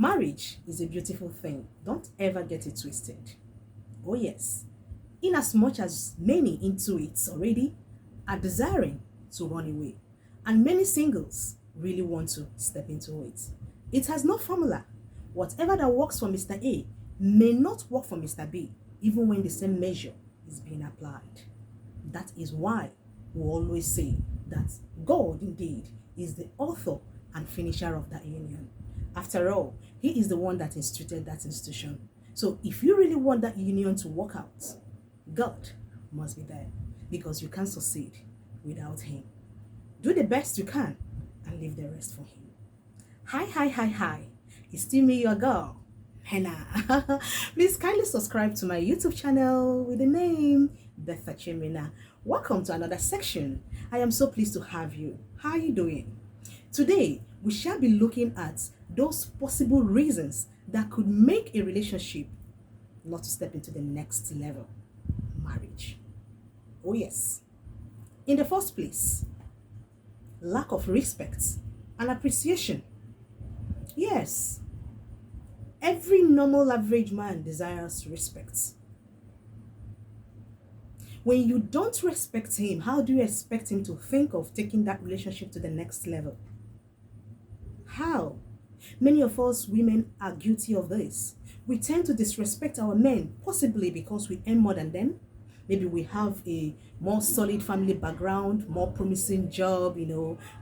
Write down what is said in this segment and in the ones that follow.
Marriage is a beautiful thing. Don't ever get it twisted. Oh, yes. Inasmuch as many into it already are desiring to run away, and many singles really want to step into it. It has no formula. Whatever that works for Mr. A may not work for Mr. B, even when the same measure is being applied. That is why we always say that God indeed is the author and finisher of that union. After all, He is the one that instituted that institution. So if you really want that union to work out, God must be there, because you can't succeed without Him. Do the best you can and leave the rest for Him. Hi. It's still me, your girl, Henna. Please kindly subscribe to my YouTube channel with the name Betha Chemina. Welcome to another section. I am so pleased to have you. How are you doing? Today, we shall be looking at those possible reasons that could make a relationship not to step into the next level, marriage. Oh yes. In the first place, lack of respect and appreciation. Yes, every normal average man desires respect. When you don't respect him, how do you expect him to think of taking that relationship to the next level? How? Many of us women are guilty of this. We tend to disrespect our men, possibly because we earn more than them. Maybe we have a more solid family background, more promising job,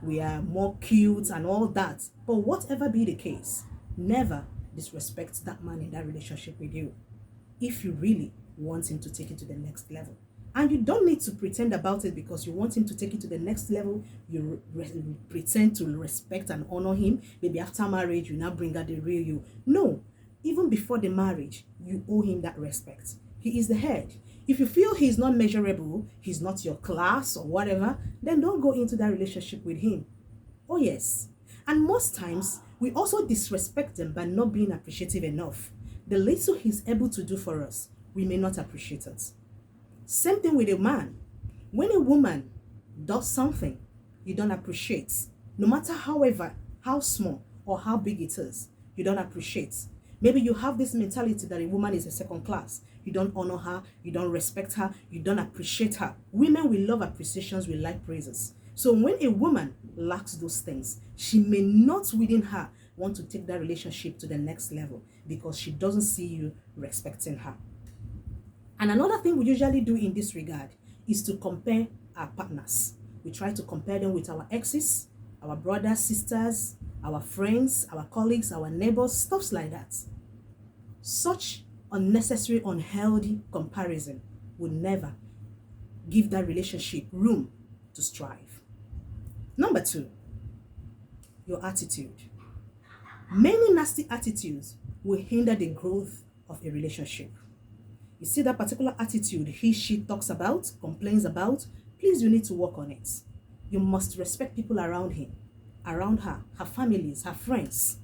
we are more cute and all that. But whatever be the case, never disrespect that man in that relationship with you if you really want him to take it to the next level. And you don't need to pretend about it because you want him to take it to the next level. You pretend to respect and honor him. Maybe after marriage, you now bring out the real you. No, even before the marriage, you owe him that respect. He is the head. If you feel he's not measurable, he's not your class or whatever, then don't go into that relationship with him. Oh yes. And most times, we also disrespect them by not being appreciative enough. The little he's able to do for us, we may not appreciate it. Same thing with a man. When a woman does something you don't appreciate, no matter how small or how big it is, you don't appreciate. Maybe you have this mentality that a woman is a second class. You don't honor her, you don't respect her, you don't appreciate her. Women will love appreciations, we like praises. So when a woman lacks those things, she may not within her want to take that relationship to the next level because she doesn't see you respecting her. And another thing we usually do in this regard is to compare our partners. We try to compare them with our exes, our brothers, sisters, our friends, our colleagues, our neighbors, stuff like that. Such unnecessary, unhealthy comparison would never give that relationship room to strive. Number 2, your attitude. Many nasty attitudes will hinder the growth of a relationship. You see that particular attitude she talks about, complains about, please, you need to work on it. You must respect people around him, around her families, her friends,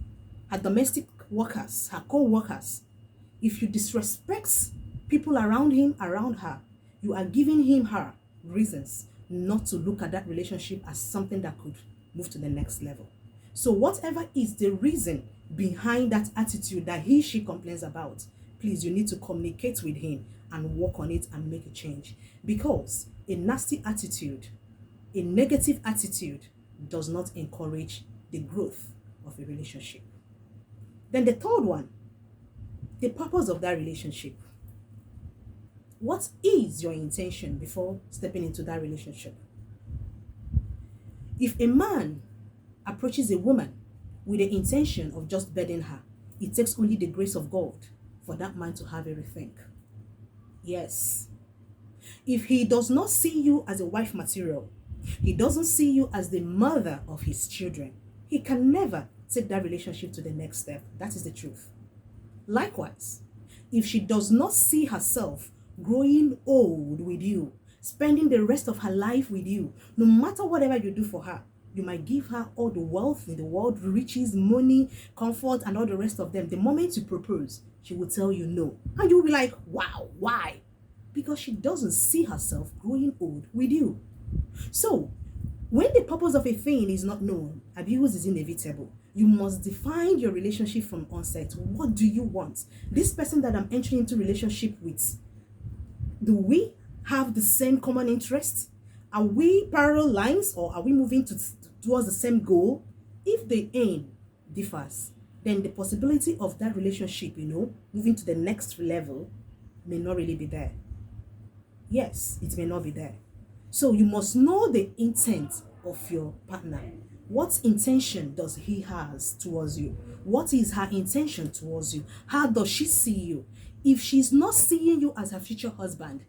her domestic workers, her co-workers. If you disrespect people around him, around her, you are giving him, her reasons not to look at that relationship as something that could move to the next level. So whatever is the reason behind that attitude that she complains about, please, you need to communicate with him and work on it and make a change. Because a nasty attitude, a negative attitude, does not encourage the growth of a relationship. Then the third one, the purpose of that relationship. What is your intention before stepping into that relationship? If a man approaches a woman with the intention of just bedding her, it takes only the grace of God for that man to have a rethink. Yes. If he does not see you as a wife material, he doesn't see you as the mother of his children, he can never take that relationship to the next step. That is the truth. Likewise, if she does not see herself growing old with you, spending the rest of her life with you, no matter whatever you do for her, you might give her all the wealth in the world, riches, money, comfort, and all the rest of them. The moment you propose, she will tell you no. And you will be like, wow, why? Because she doesn't see herself growing old with you. So, when the purpose of a thing is not known, abuse is inevitable. You must define your relationship from onset. What do you want? This person that I'm entering into relationship with, do we have the same common interest? Are we parallel lines, or are we moving towards the same goal? If the aim differs, then the possibility of that relationship, moving to the next level may not really be there. Yes, it may not be there. So you must know the intent of your partner. What intention does he has towards you? What is her intention towards you? How does she see you? If she's not seeing you as her future husband,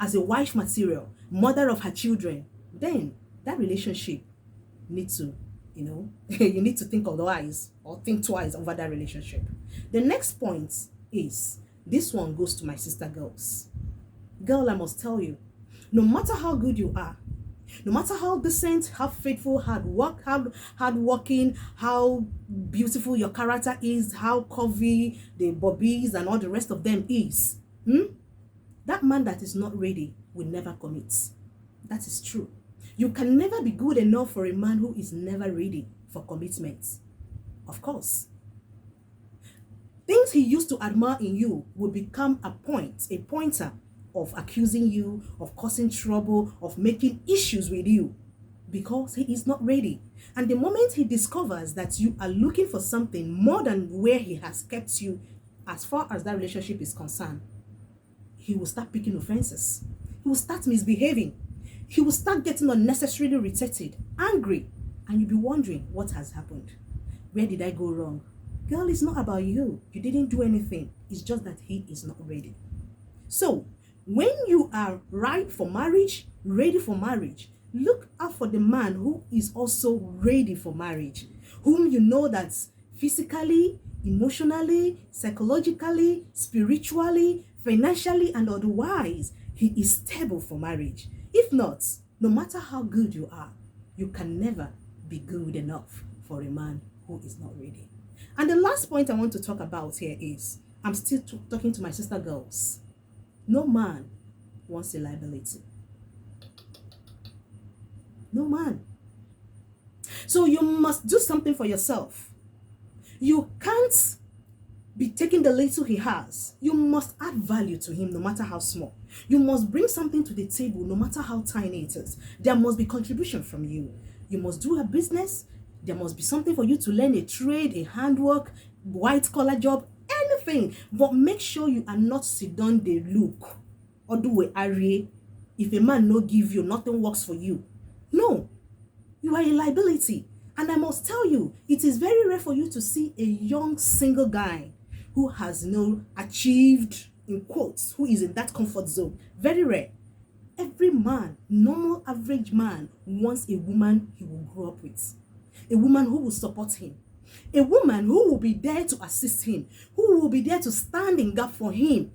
as a wife material, mother of her children, then that relationship needs to, you need to think otherwise, or think twice over that relationship. The next point is, this one goes to my sister girls. Girl, I must tell you, no matter how good you are, no matter how decent, how faithful, hardworking, how beautiful your character is, how curvy the bobbies and all the rest of them is, that man that is not ready will never commit. That is true. You can never be good enough for a man who is never ready for commitment. Of course. Things he used to admire in you will become a pointer of accusing you, of causing trouble, of making issues with you, because he is not ready. And the moment he discovers that you are looking for something more than where he has kept you as far as that relationship is concerned, he will start picking offenses. He will start misbehaving. He will start getting unnecessarily irritated, angry, and you'll be wondering what has happened. Where did I go wrong? Girl, it's not about you. You didn't do anything. It's just that he is not ready. So, when you are ripe for marriage, ready for marriage, look out for the man who is also ready for marriage, whom you know that physically, emotionally, psychologically, spiritually, financially, and otherwise, he is stable for marriage. If not, no matter how good you are, you can never be good enough for a man who is not ready. And the last point I want to talk about here is, I'm still talking to my sister girls. No man wants a liability. No man. So you must do something for yourself. You can't be taking the little he has. You must add value to him, no matter how small. You must bring something to the table, no matter how tiny it is. There must be contribution from you. You must do a business. There must be something for you to learn, a trade, a handwork, white collar job, anything. But make sure you are not sit down the look or do a array. If a man no give you, nothing works for you. No, you are a liability. And I must tell you, it is very rare for you to see a young single guy who has achieved, in quotes, who is in that comfort zone. Very rare. Every man, normal average man, wants a woman he will grow up with. A woman who will support him. A woman who will be there to assist him. Who will be there to stand in gap for him.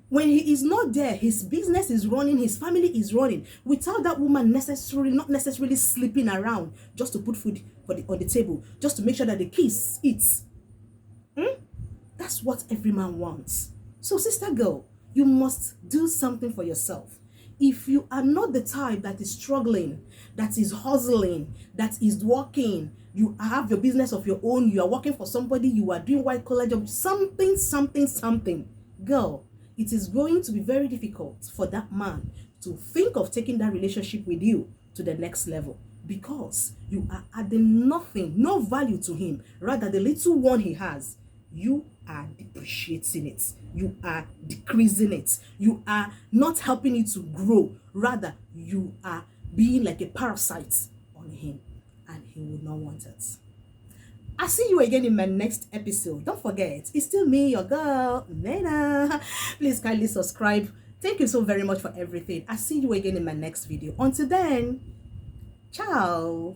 When he is not there, his business is running, his family is running, without that woman not necessarily sleeping around just to put food on the table, just to make sure that the kids eats. That's what every man wants. So sister girl, you must do something for yourself. If you are not the type that is struggling, that is hustling, that is working, you have your business of your own, you are working for somebody, you are doing white collar job, something, girl, it is going to be very difficult for that man to think of taking that relationship with you to the next level, because you are adding nothing, no value to him. Rather, the little one he has, you are depreciating it. You are decreasing it. You are not helping it to grow. Rather, you are being like a parasite on him, and he will not want it. I'll see you again in my next episode. Don't forget, it's still me, your girl, Nena. Please kindly subscribe. Thank you so very much for everything. I'll see you again in my next video. Until then, ciao.